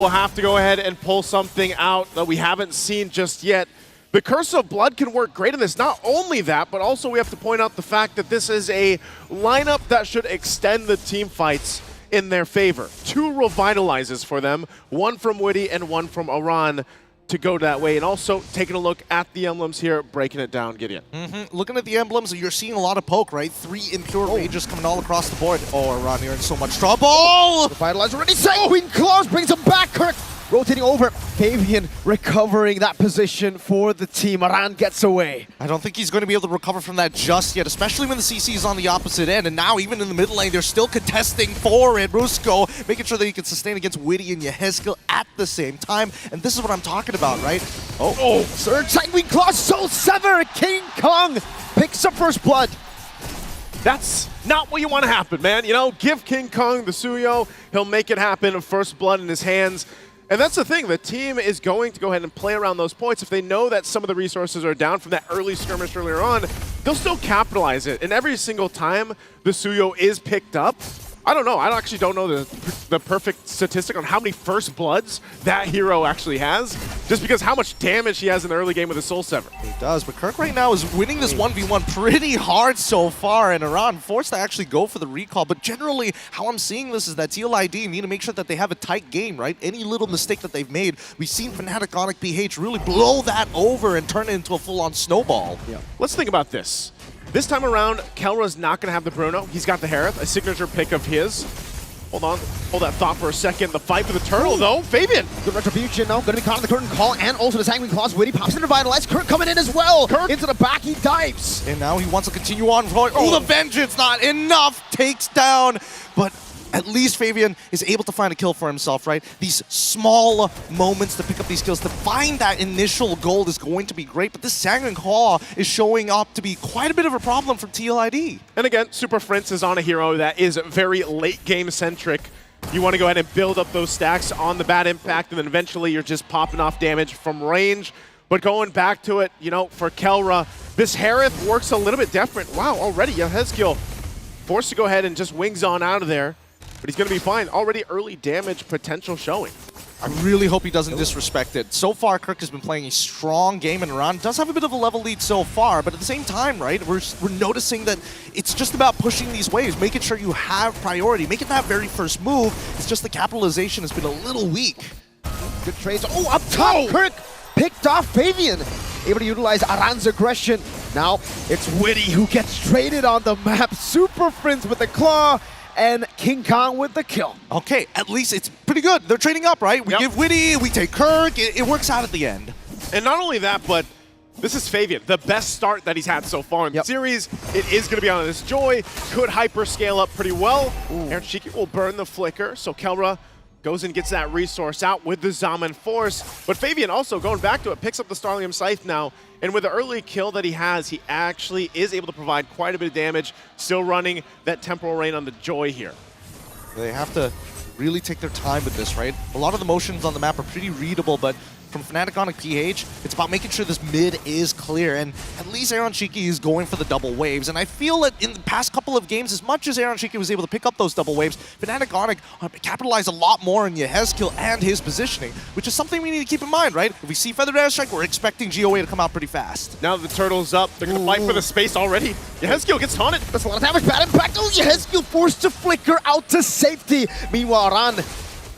We'll have to go ahead and pull something out that we haven't seen just yet. The Curse of Blood can work great in this. Not only that, but also we have to point out the fact that this is a lineup that should extend the team fights in their favor. 2 revitalizes for them, 1 from Witty and 1 from Aran to go that way. And also taking a look at the emblems here, breaking it down, Gideon. Looking at the emblems, you're seeing a lot of poke, right? 3 impure rages coming all across the board. Oh, Aran, you're in so much trouble! Revitalize already. Sanguine Claws brings him back. Kirk rotating over. Fabian recovering that position for the team. Aran gets away. I don't think he's going to be able to recover from that just yet, especially when the CC is on the opposite end. And now, even in the mid lane, they're still contesting for it. Rusko making sure that he can sustain against Witty and Yehezkiel at the same time. And this is what I'm talking about, right? Oh, Surge, Sanguine Claws, Soul Sever. King Kong picks up first blood. That's not what you want to happen, man. You know, give King Kong the Suyo. He'll make it happen. First blood in his hands. And that's the thing, the team is going to go ahead and play around those points. If they know that some of the resources are down from that early skirmish earlier on, they'll still capitalize it. And every single time the Suyo is picked up, I don't know, I actually don't know the perfect statistic on how many first bloods that hero actually has, just because how much damage he has in the early game with the Soul Sever. He does, but Kirk right now is winning this 1v1 pretty hard so far, and Aran forced to actually go for the recall. But generally, how I'm seeing this is that TLID need to make sure that they have a tight game, right? Any little mistake that they've made, we've seen Fnatic, Onic, PH really blow that over and turn it into a full-on snowball. Yeah. Let's think about this. This time around, Kelra's not going to have the Bruno. He's got the Harith, a signature pick of his. Hold on. Hold that thought for a second. The fight for the turtle, though. Fabian. The retribution now going to be caught in the curtain call, and also the Sanguine Claws. Witty pops into Revitalize. Kirk coming in as well. Kirk into the back, he dives. And now he wants to continue on. Oh, the Vengeance, not enough. Takes down, but at least Fabian is able to find a kill for himself, right? These small moments to pick up these kills, to find that initial gold is going to be great, but this Sanguine Claw is showing up to be quite a bit of a problem for TLID. And again, Super Prince is on a hero that is very late game centric. You want to go ahead and build up those stacks on the bad impact, and then eventually you're just popping off damage from range. But going back to it, you know, for Kelra, this Harith works a little bit different. Wow, already Yehezkiel forced to go ahead and just wings on out of there. But he's going to be fine. Already early damage potential showing. I really hope he doesn't disrespect it. So far, Kirk has been playing a strong game, and Aran does have a bit of a level lead so far, but at the same time, right, we're noticing that it's just about pushing these waves, making sure you have priority, making that very first move. It's just the capitalization has been a little weak. Good trades. Oh, up top, Kirk picked off Fabian. Able to utilize Aran's aggression. Now, it's Witty who gets traded on the map. Super Prince with the claw, and King Kong with the kill. Okay, at least it's pretty good. They're trading up, right? We give Witty, we take Kirk. It works out at the end. And not only that, but this is Fabian, the best start that he's had so far in the series. It is going to be on this Joy. Could hyper scale up pretty well. Aaron Shiki will burn the flicker, so Kelra goes and gets that resource out with the Zaman Force. But Fabian also, going back to it, picks up the Starlium Scythe now. And with the early kill that he has, he actually is able to provide quite a bit of damage, still running that Temporal Rain on the Joy here. They have to really take their time with this, right? A lot of the motions on the map are pretty readable, but from Fnatic, Onic, PH, it's about making sure this mid is clear, and at least Aaron Shiki is going for the double waves, and I feel that in the past couple of games, as much as Aaron Shiki was able to pick up those double waves, Fnatic, Onic capitalize a lot more on Yehezkiel and his positioning, which is something we need to keep in mind, right? If we see Feathered Airstrike, we're expecting GOA to come out pretty fast. Now that the turtle's up, they're going to fight for the space already. Yehezkiel gets taunted. That's a lot of damage, bad impact. Oh, Yehezkiel forced to flicker out to safety. Meanwhile, Aran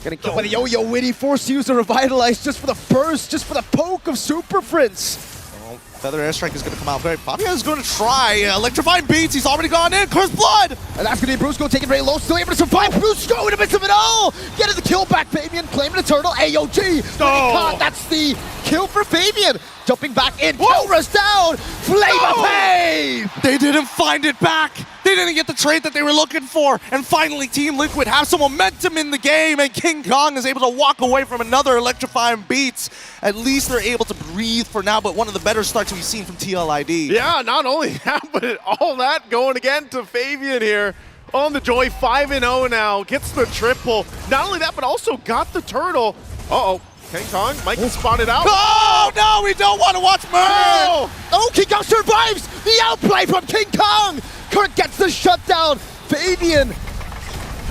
getting killed by the Yo-Yo. Witty forced to use the Revitalize just for the burst, just for the poke of Super Prince. Well, Feather Airstrike is going to come out very. Fabio is going to try Electrifying Beats. He's already gone in. Curse Blood! And that's going to be Brusco taking very low, still able to survive. Brusco in the midst of it all! Getting the kill back, Fabian, claiming the turtle. AOG! Caught. That's the kill for Fabian. Jumping back in, Kelra's down! Flame of Pave! They didn't find it back! They didn't get the trade that they were looking for! And finally, Team Liquid have some momentum in the game, and King Kong is able to walk away from another Electrifying Beats. At least they're able to breathe for now, but one of the better starts we've seen from TLID. Yeah, not only that, but all that going again to Fabian here on the Joy, 5-0 now, gets the triple. Not only that, but also got the turtle. Uh-oh. King Kong might get spotted out. Oh, no, we don't want to watch murder! No! Oh, King Kong survives! The outplay from King Kong! Kirk gets the shutdown. Fabian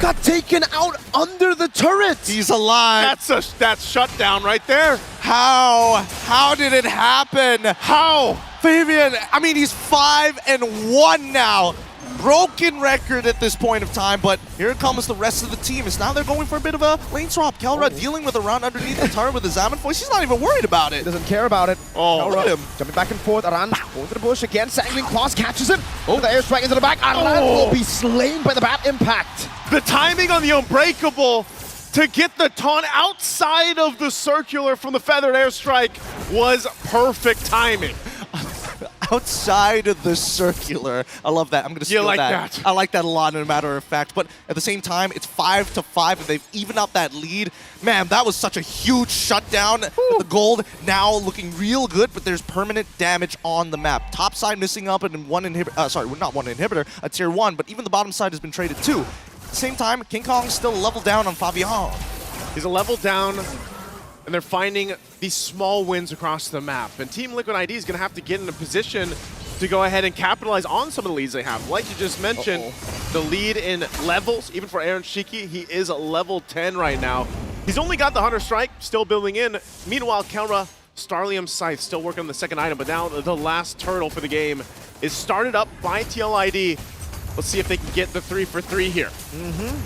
got taken out under the turret. He's alive. That's shutdown right there. How? How did it happen? How? Fabian, I mean, he's 5-1 now. Broken record at this point of time, but here comes the rest of the team. It's now they're going for a bit of a lane swap. Kelra dealing with a round underneath the turret with the Zaman voice. He's not even worried about He it. doesn't care about it. Look at him. Jumping back and forth. Aran going to the bush again. Sanguine Claws catches him. The airstrike into the back. Aran will be slain by the bat impact. The timing on the Unbreakable to get the taunt outside of the circular from the feathered airstrike was perfect timing. Outside of the circular. I love that. I'm going to steal like that. that. I like that a lot, as a matter of fact. But at the same time, it's 5-5, and they've evened out that lead. Man, that was such a huge shutdown. The gold now looking real good, but there's permanent damage on the map. Top side missing up and one inhibitor. Sorry, not one inhibitor, a tier 1, but even the bottom side has been traded too. At the same time, King Kong's still level down on Fabian. He's a level down, and they're finding these small wins across the map. And Team Liquid ID is going to have to get in a position to go ahead and capitalize on some of the leads they have. Like you just mentioned, the lead in levels, even for Aaron Shiki, he is a level 10 right now. He's only got the Hunter Strike, still building in. Meanwhile, Kelra, Starlium Scythe, still working on the second item, but now the last turtle for the game is started up by TLID. Let's see if they can get the 3 for 3 here.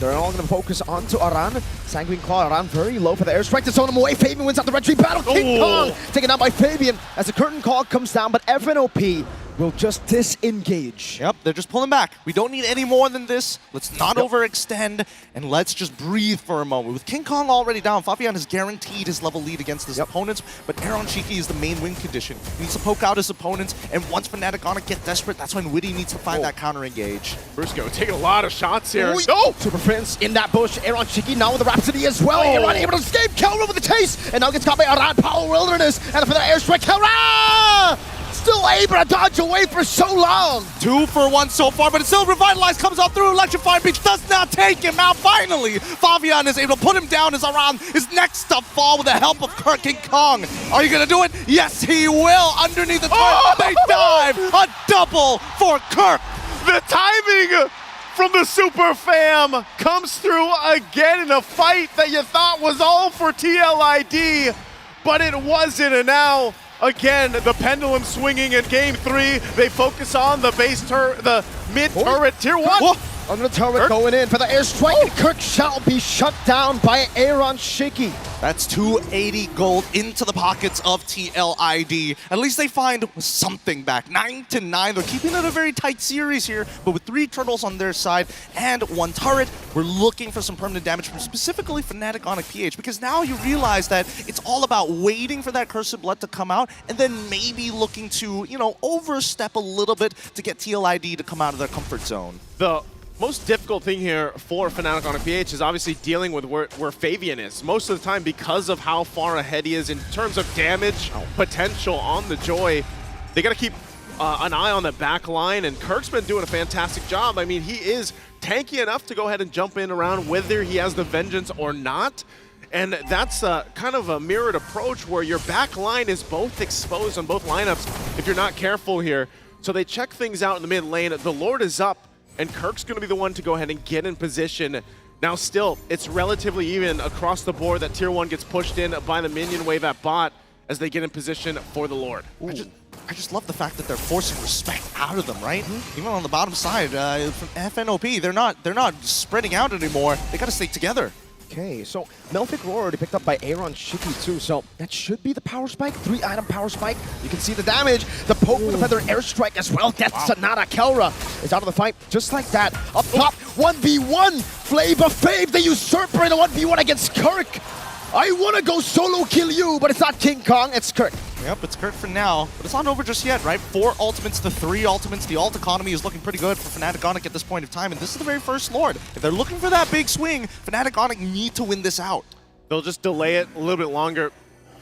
They're all going to focus onto Aran. Sanguine Claw, Aran very low for the airstrike to zone him away. Fabian wins out the red tree battle. King Kong taken out by Fabian as the curtain call comes down, but FNOP will just disengage. Yep, they're just pulling back. We don't need any more than this. Let's not overextend, and let's just breathe for a moment. With King Kong already down, Fabian has guaranteed his level lead against his opponents, but Aaron Shiki is the main win condition. He needs to poke out his opponents, and once Fnatic Onic get desperate, that's when Witty needs to find that counter engage. Brusco taking a lot of shots here. Super Prince in that bush. Aaron Shiki now with the Rhapsody as well. Aaron able to escape. Kelra with the chase, and now gets caught by Aran. Power Wilderness, and for the airstrike, Kelra! Still able to dodge away for so long. 2 for 1 so far, but it's still revitalized, comes out through Electrifying Beach, does not take him out. Finally, Fabian is able to put him down as Aran is next to fall with the help of King Kong. Are you gonna do it? Yes, he will. Underneath the turret, they dive. A double for Kirk. The timing from the Super Fam comes through again in a fight that you thought was all for TLID, but it wasn't, and now again, the pendulum swinging in game 3. They focus on the the mid turret tier 1. Whoa. Under the turret going in for the airstrike, and Kirk shall be shut down by Aaron Shiki. That's 280 gold into the pockets of TLID. At least they find something back. 9-9. They're keeping it a very tight series here, but with 3 turtles on their side and 1 turret, we're looking for some permanent damage from specifically Fnatic Onic PH, because now you realize that it's all about waiting for that Cursed Blood to come out and then maybe looking to, you know, overstep a little bit to get TLID to come out of their comfort zone. The most difficult thing here for Fnatic Onic PH is obviously dealing with where Fabian is. Most of the time, because of how far ahead he is in terms of damage potential on the Joy, they got to keep an eye on the back line, and Kirk's been doing a fantastic job. I mean, he is tanky enough to go ahead and jump in around whether he has the Vengeance or not. And that's kind of a mirrored approach where your back line is both exposed on both lineups if you're not careful here. So they check things out in the mid lane. The Lord is up, and Kirk's going to be the one to go ahead and get in position. Now still, it's relatively even across the board that Tier 1 gets pushed in by the minion wave at bot as they get in position for the Lord. I just love the fact that they're forcing respect out of them, right? Even on the bottom side, from FNOP, they're not spreading out anymore. They got to stay together. Okay, so Melfic Roar already picked up by Aaron Shiki too, so that should be the power spike. 3-item power spike. You can see the damage. The poke with the feather airstrike as well. Death Sonata. Kelra is out of the fight just like that. Up top, 1v1. Flavor Fave, the usurper in a 1v1 against Kirk. I want to go solo kill you, but it's not King Kong, it's Kirk. Yep, it's Kirk for now, but it's not over just yet, right? 4 ultimates to 3 ultimates. The ult economy is looking pretty good for Fnatic Onic at this point of time, and this is the very first Lord. If they're looking for that big swing, Fnatic Onic need to win this out. They'll just delay it a little bit longer.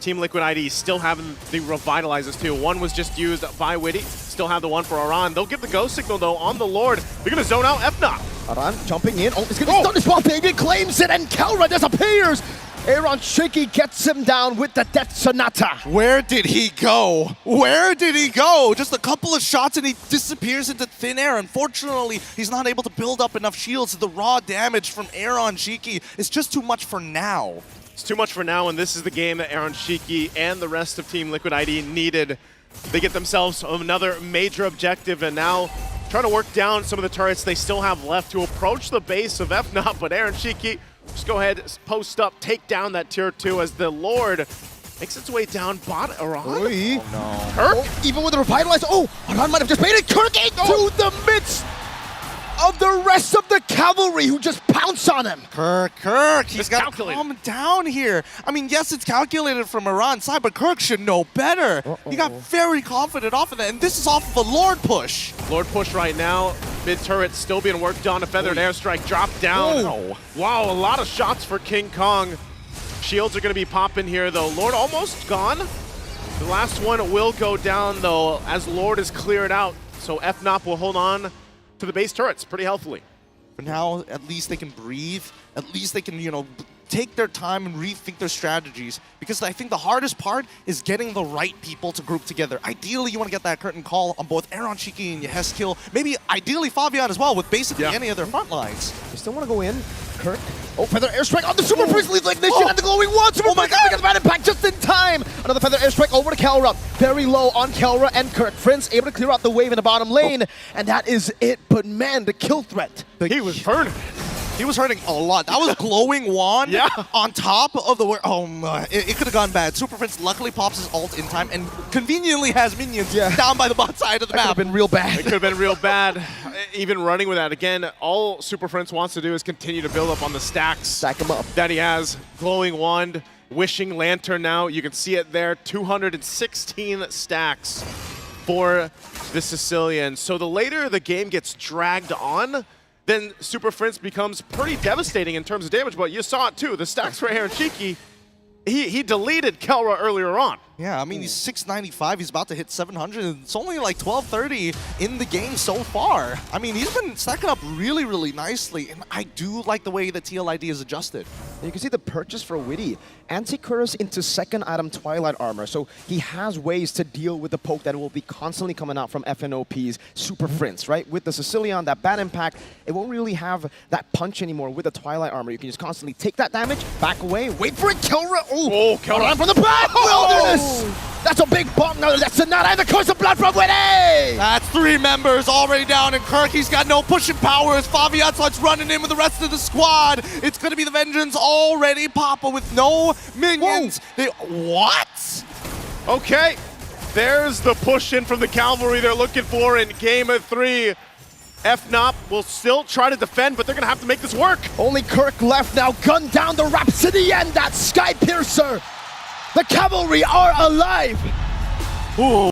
Team Liquid ID still having the revitalizers too. One was just used by Witty, still have the one for Aran. They'll give the go signal though on the Lord. They're gonna zone out Fnatic. Aran jumping in. Oh, it's gonna be stun as well. Fabian claims it, and Kelra disappears. Aaron Shaky gets him down with the Death Sonata. Where did he go? Where did he go? Just a couple of shots and he disappears into thin air. Unfortunately, he's not able to build up enough shields. The raw damage from Aaron Shaky is just too much for now. It's too much for now, and this is the game that Aaron Shiki and the rest of Team Liquid ID needed. They get themselves another major objective, and now trying to work down some of the turrets they still have left to approach the base of Fnatic, but Aaron Shiki, just go ahead, post up, take down that tier 2 as the Lord makes its way down bot Aran. Oy. Oh no. Kirk? Oh, even with the revitalize, Aran might have just made it. Kirk into the midst of the rest of the cavalry who just pounce on him. Kirk, he's It's got to calculated. calm down here. I mean, yes, it's calculated from Iran's side, but Kirk should know better. He got very confident off of that, and this is off of a Lord push. Lord push right now, mid turret still being worked on, a feathered airstrike dropped down. Oh. Wow, a lot of shots for King Kong. Shields are going to be popping here though. Lord almost gone. The last one will go down though as Lord is cleared out. So Fnatic will hold on to the base turrets pretty healthily. For now, at least they can breathe. At least they can, take their time and rethink their strategies. Because I think the hardest part is getting the right people to group together. Ideally, you want to get that curtain call on both Aaron Shiki and Yeheskill. Maybe ideally Fabian as well, with basically any of their front lines. You still want to go in, Kirk? Feather airstrike on the Super Priest leads like ignition and the glowing wand. Super Priest gets bad impact just in time. Another feather airstrike over to Kelra. Very low on Kelra and Kirk. Friends able to clear out the wave in the bottom lane. And that is it. But man, the kill threat. He was hurting. He was hurting a lot. That was glowing wand on top of the... Oh my, it could have gone bad. Super Prince luckily pops his ult in time and conveniently has minions down by the bot side of the That could map. have been real bad. It could have been real bad. Even running with that. Again, all Super Prince wants to do is continue to build up on the stacks Stack him up. that he has. Glowing Wand, Wishing Lantern now. You can see it there. 216 stacks for the Sicilian. So the later the game gets dragged on, then Super Prince becomes pretty devastating in terms of damage. But you saw it too. The stacks for Aaron Shiki, he deleted Kelra earlier on. Yeah, I mean, he's 695. He's about to hit 700. And it's only like 1230 in the game so far. I mean, he's been stacking up really, really nicely. And I do like the way the TLID is adjusted. And you can see the purchase for Witty. Anti-Curse into second item Twilight Armor. So he has ways to deal with the poke that will be constantly coming out from FNOP's Super Prince, right? With the Sicilian, that bad impact, it won't really have that punch anymore with the Twilight Armor. You can just constantly take that damage, back away, wait for it, Kelra. Oh, Kelra from the back! Wilderness! That's a big bomb. No, that's not either. Curse of blood from Witty! That's 3 members already down, and Kirk, he's got no pushing power as Fabian starts running in with the rest of the squad. It's going to be the Vengeance already. Papa with no minions. What? Okay, there's the push in from the cavalry they're looking for in game of 3. Fnatic will still try to defend, but they're going to have to make this work. Only Kirk left now. Gun down the Rhapsody and that Sky Piercer. The cavalry are alive. Ooh.